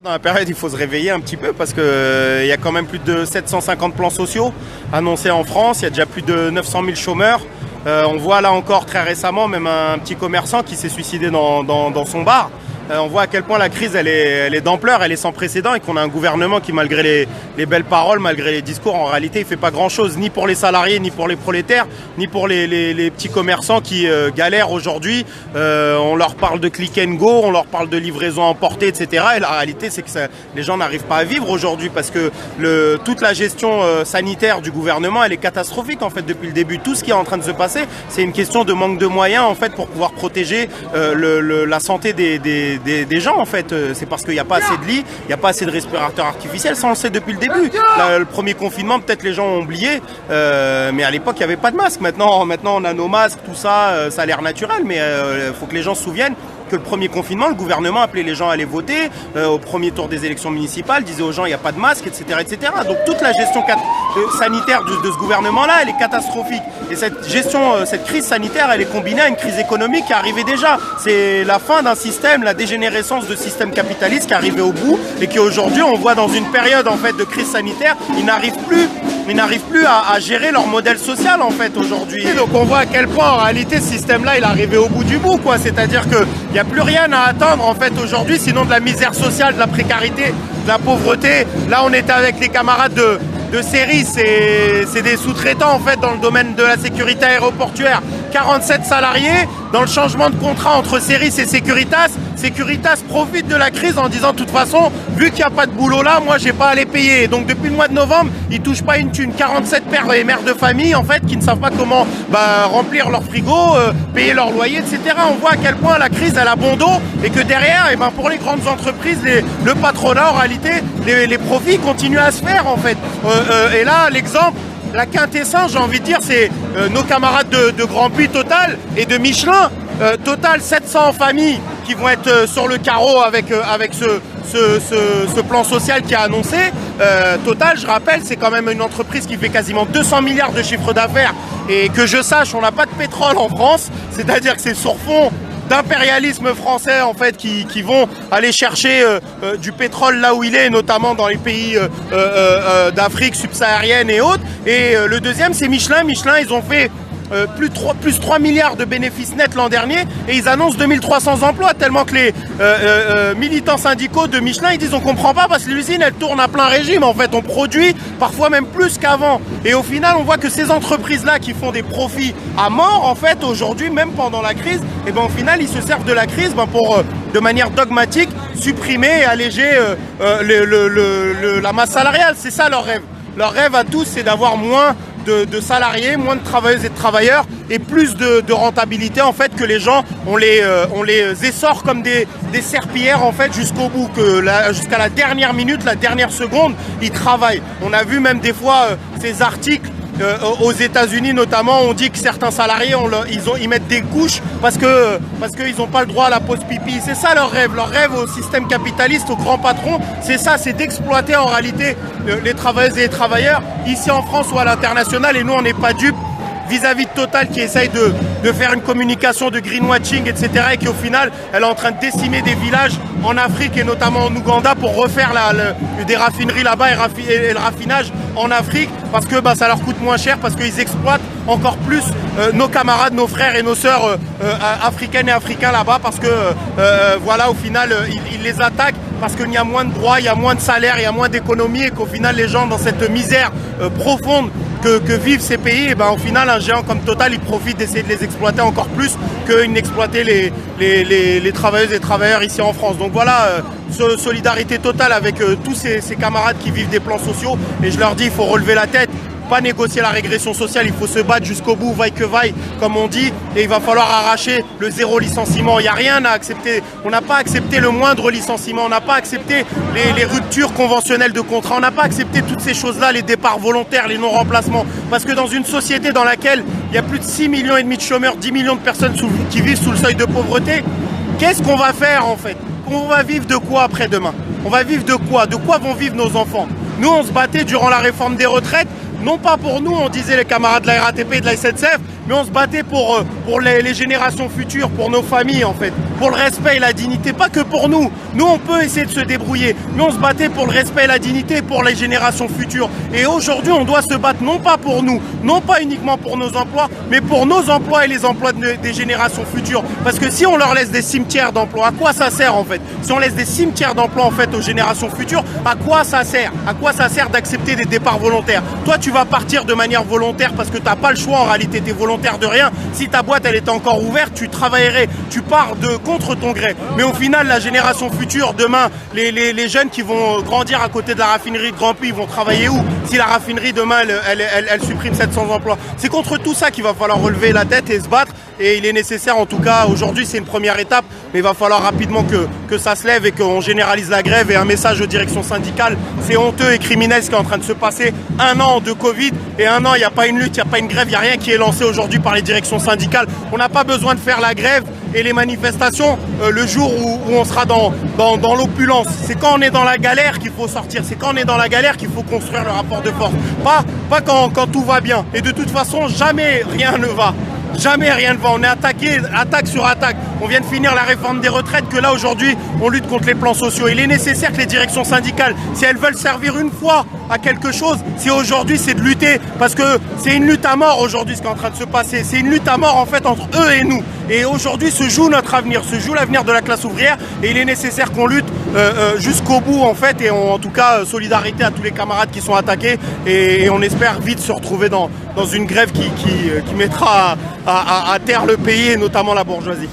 Dans la période, il faut se réveiller un petit peu parce qu'il y a quand même plus de 750 plans sociaux annoncés en France. Il y a déjà plus de 900 000 chômeurs. On voit là encore très récemment même un petit commerçant qui s'est suicidé dans son bar. On voit à quel point la crise elle est d'ampleur, elle est sans précédent et qu'on a un gouvernement qui, malgré les belles paroles, malgré les discours, en réalité il fait pas grand chose, ni pour les salariés, ni pour les prolétaires, ni pour les petits commerçants qui galèrent aujourd'hui. On leur parle de click and go, on leur parle de livraison emportée, etc. Et la réalité c'est que les gens n'arrivent pas à vivre aujourd'hui parce que toute la gestion sanitaire du gouvernement elle est catastrophique en fait depuis le début. Tout ce qui est en train de se passer, c'est une question de manque de moyens en fait pour pouvoir protéger la santé des gens en fait. C'est parce qu'il n'y a pas assez de lits, il n'y a pas assez de respirateurs artificiels, ça on le sait depuis le début. Le premier confinement, peut-être les gens ont oublié, mais à l'époque il n'y avait pas de masque. Maintenant on a nos masques, tout ça, ça a l'air naturel, mais il faut que les gens se souviennent que le premier confinement, le gouvernement appelait les gens à aller voter au premier tour des élections municipales, disait aux gens il n'y a pas de masque, etc., etc. Donc toute la gestion sanitaire de ce gouvernement-là, elle est catastrophique. Et cette crise sanitaire, elle est combinée à une crise économique qui arrivait déjà. C'est la fin d'un système, la dégénérescence de système capitaliste qui arrivait au bout et qui aujourd'hui, on voit dans une période en fait de crise sanitaire, ils n'arrivent plus à gérer leur modèle social en fait aujourd'hui. Donc on voit à quel point en réalité ce système-là, il est arrivé au bout du bout, quoi. C'est-à-dire que il n'y a plus rien à attendre en fait aujourd'hui, sinon de la misère sociale, de la précarité, de la pauvreté. Là, on était avec les camarades de série, c'est des sous-traitants en fait dans le domaine de la sécurité aéroportuaire. 47 salariés dans le changement de contrat entre Ceris et Securitas. Securitas profite de la crise en disant de toute façon, vu qu'il n'y a pas de boulot là, moi j'ai pas à les payer. Donc depuis le mois de novembre, ils touchent pas une thune. 47 pères et mères de famille en fait qui ne savent pas comment remplir leur frigo, payer leur loyer, etc. On voit à quel point la crise elle a bon dos et que derrière, pour les grandes entreprises, le patronat en réalité, les profits continuent à se faire en fait. Et là, l'exemple, la quintessence, j'ai envie de dire, c'est nos camarades de Grand Puy Total et de Michelin. Total, 700 familles qui vont être sur le carreau avec ce plan social qui est annoncé. Total, je rappelle, c'est quand même une entreprise qui fait quasiment 200 milliards de chiffre d'affaires. Et que je sache, on n'a pas de pétrole en France, c'est-à-dire que c'est sur fond d'impérialisme français en fait qui vont aller chercher du pétrole là où il est, notamment dans les pays d'Afrique subsaharienne et autres. Et le deuxième c'est Michelin. Michelin, ils ont fait plus 3 milliards de bénéfices nets l'an dernier et ils annoncent 2300 emplois, tellement que les militants syndicaux de Michelin ils disent on comprend pas parce que l'usine elle tourne à plein régime en fait, on produit parfois même plus qu'avant et au final on voit que ces entreprises là qui font des profits à mort en fait aujourd'hui, même pendant la crise, et au final ils se servent de la crise pour de manière dogmatique supprimer et alléger la masse salariale. C'est ça leur rêve. Leur rêve à tous, c'est d'avoir moins de salariés, moins de travailleuses et de travailleurs et plus de rentabilité en fait, que les gens on les essore comme des serpillères en fait jusqu'au bout, jusqu'à la dernière minute, la dernière seconde, ils travaillent. On a vu même des fois ces articles aux États-Unis notamment, on dit que certains salariés ils mettent des couches parce qu'ils n'ont pas le droit à la pause pipi. C'est ça leur rêve au système capitaliste, aux grands patrons. C'est ça, c'est d'exploiter en réalité les travailleuses et les travailleurs ici en France ou à l'international. Et nous, on n'est pas dupes vis-à-vis de Total qui essaye de faire une communication de greenwashing, etc. et qui au final, elle est en train de décimer des villages en Afrique et notamment en Ouganda pour refaire des raffineries là-bas et le raffinage en Afrique parce que ça leur coûte moins cher, parce qu'ils exploitent encore plus nos camarades, nos frères et nos sœurs africaines et africains là-bas parce que voilà, au final, ils les attaquent parce qu'il y a moins de droits, il y a moins de salaires, il y a moins d'économie et qu'au final, les gens dans cette misère profonde que vivent ces pays, au final un géant comme Total il profite d'essayer de les exploiter encore plus qu'il n'exploitait les travailleuses et travailleurs ici en France. Donc voilà, solidarité totale avec tous ces camarades qui vivent des plans sociaux et je leur dis il faut relever la tête, pas négocier la régression sociale, il faut se battre jusqu'au bout, vaille que vaille, comme on dit, et il va falloir arracher le zéro licenciement. Il n'y a rien à accepter, on n'a pas accepté le moindre licenciement, on n'a pas accepté les ruptures conventionnelles de contrat, on n'a pas accepté toutes ces choses-là, les départs volontaires, les non-remplacements, parce que dans une société dans laquelle il y a plus de 6,5 millions de chômeurs, 10 millions de personnes qui vivent sous le seuil de pauvreté, qu'est-ce qu'on va faire en fait? On va vivre de quoi après-demain? On va vivre de quoi? De quoi vont vivre nos enfants? Nous, on se battait durant la réforme des retraites, non pas pour nous, on disait les camarades de la RATP et de la SNCF, mais on se battait pour les générations futures, pour nos familles en fait, pour le respect et la dignité, pas que pour nous. Nous on peut essayer de se débrouiller, mais on se battait pour le respect et la dignité pour les générations futures. Et aujourd'hui on doit se battre non pas pour nous, non pas uniquement pour nos emplois, mais pour nos emplois et les emplois des générations futures. Parce que si on leur laisse des cimetières d'emplois, à quoi ça sert en fait? Si on laisse des cimetières d'emplois en fait aux générations futures, à quoi ça sert? À quoi ça sert d'accepter des départs volontaires? Toi tu vas partir de manière volontaire parce que tu n'as pas le choix, en réalité tu es volontaire de rien. Si ta boîte elle était encore ouverte, tu travaillerais, tu pars contre ton gré. Mais au final la génération future, demain, les jeunes qui vont grandir à côté de la raffinerie de Grandpuits, ils vont travailler où? Si la raffinerie demain elle supprime 700 emplois. C'est contre tout ça qu'il va falloir relever la tête et se battre. Et il est nécessaire, en tout cas, aujourd'hui c'est une première étape, mais il va falloir rapidement que ça se lève et qu'on généralise la grève. Et un message aux directions syndicales, c'est honteux et criminel ce qui est en train de se passer. 1 an de Covid et 1 an, il n'y a pas une lutte, il n'y a pas une grève, il n'y a rien qui est lancé aujourd'hui par les directions syndicales. On n'a pas besoin de faire la grève et les manifestations le jour où on sera dans l'opulence. C'est quand on est dans la galère qu'il faut sortir, c'est quand on est dans la galère qu'il faut construire le rapport de force. Pas quand tout va bien. Et de toute façon, jamais rien ne va. Jamais rien ne va, on est attaqué, attaque sur attaque. On vient de finir la réforme des retraites, que là aujourd'hui on lutte contre les plans sociaux. Il est nécessaire que les directions syndicales, si elles veulent servir une fois à quelque chose, si aujourd'hui c'est de lutter, parce que c'est une lutte à mort aujourd'hui ce qui est en train de se passer. C'est une lutte à mort en fait entre eux et nous. Et aujourd'hui se joue notre avenir, se joue l'avenir de la classe ouvrière, et il est nécessaire qu'on lutte jusqu'au bout en fait, et en tout cas solidarité à tous les camarades qui sont attaqués, et on espère vite se retrouver dans une grève qui mettra à terre le pays et notamment la bourgeoisie.